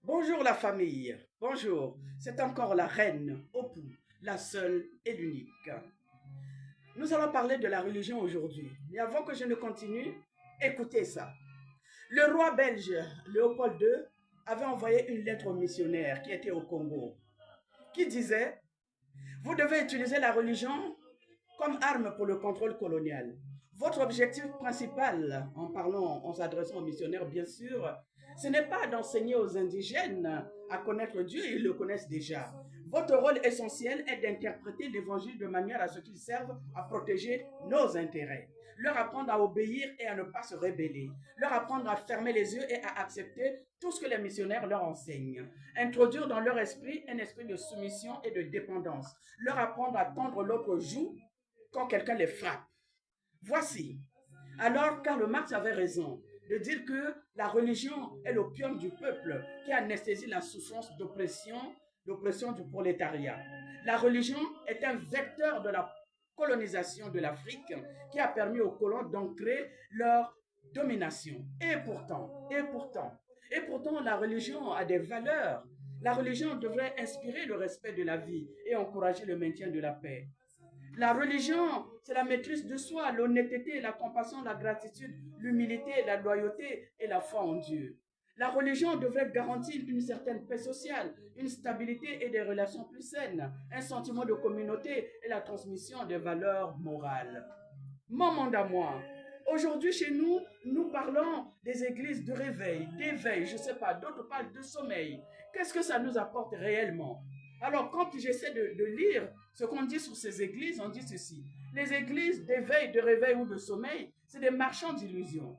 Bonjour la famille, bonjour. C'est encore la reine Opou, la seule et l'unique. Nous allons parler de la religion aujourd'hui. Mais avant que je ne continue, écoutez ça. Le roi belge Léopold II avait envoyé une lettre aux missionnaires qui étaient au Congo, qui disait, vous devez utiliser la religion comme arme pour le contrôle colonial. Votre objectif principal, en s'adressant aux missionnaires, bien sûr, ce n'est pas d'enseigner aux indigènes à connaître Dieu, ils le connaissent déjà. Votre rôle essentiel est d'interpréter l'évangile de manière à ce qu'il serve à protéger nos intérêts, leur apprendre à obéir et à ne pas se rebeller, leur apprendre à fermer les yeux et à accepter tout ce que les missionnaires leur enseignent, introduire dans leur esprit un esprit de soumission et de dépendance, leur apprendre à tendre l'autre joue quand quelqu'un les frappe. Voici. Alors Karl Marx avait raison de dire que la religion est l'opium du peuple qui anesthésie la souffrance d'oppression du prolétariat. La religion est un vecteur de la colonisation de l'Afrique qui a permis aux colons d'ancrer leur domination. Et pourtant, la religion a des valeurs. La religion devrait inspirer le respect de la vie et encourager le maintien de la paix. La religion, c'est la maîtrise de soi, l'honnêteté, la compassion, la gratitude, l'humilité, la loyauté et la foi en Dieu. La religion devrait garantir une certaine paix sociale, une stabilité et des relations plus saines, un sentiment de communauté et la transmission des valeurs morales. Mon monde à moi. Aujourd'hui, chez nous, nous parlons des églises de réveil, d'éveil, je ne sais pas, d'autres parlent de sommeil. Qu'est-ce que ça nous apporte réellement? Alors, quand j'essaie de lire ce qu'on dit sur ces églises, on dit ceci. Les églises d'éveil, de réveil ou de sommeil, c'est des marchands d'illusions.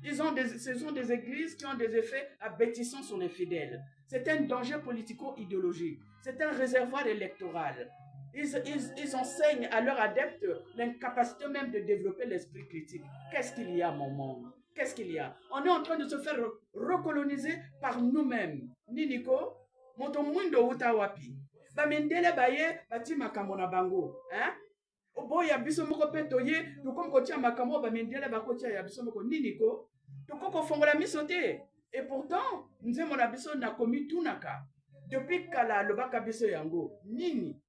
Ce sont des églises qui ont des effets abétissants sur les fidèles. C'est un danger politico-idéologique. C'est un réservoir électoral. Ils enseignent à leurs adeptes l'incapacité même de développer l'esprit critique. Qu'est-ce qu'il y a, mon monde? Qu'est-ce qu'il y a? On est en train de se faire recoloniser par nous-mêmes. Niniko, motomundo utawapi. Bamindele baye, bati makambo na bango. Hein? Oboya biso moko pe toye, tukom kotia makambo bamindele bakotia ya biso moko niniko. Tokoko fongola miso te. Et pourtant, nzembo na biso na komi tunaka. Depuis kala lobaka biso yango, nini?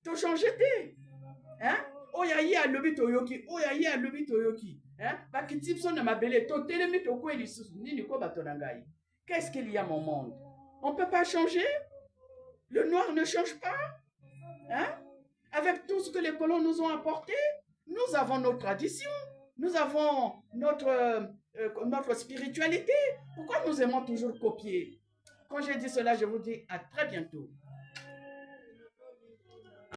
To changer te. Hein? Oya ye alobi toyoki, oya ye alobi toyoki. Hein? Bakiti biso na mabele, to telemi to kweli susu, nini ko bato na ngai. Qu'est-ce qu'il y a mon monde? On ne peut pas changer? Le noir ne change pas? Hein? Avec tout ce que les colons nous ont apporté, nous avons nos traditions, nous avons notre spiritualité. Pourquoi nous aimons toujours copier? Quand j'ai dit cela, je vous dis à très bientôt.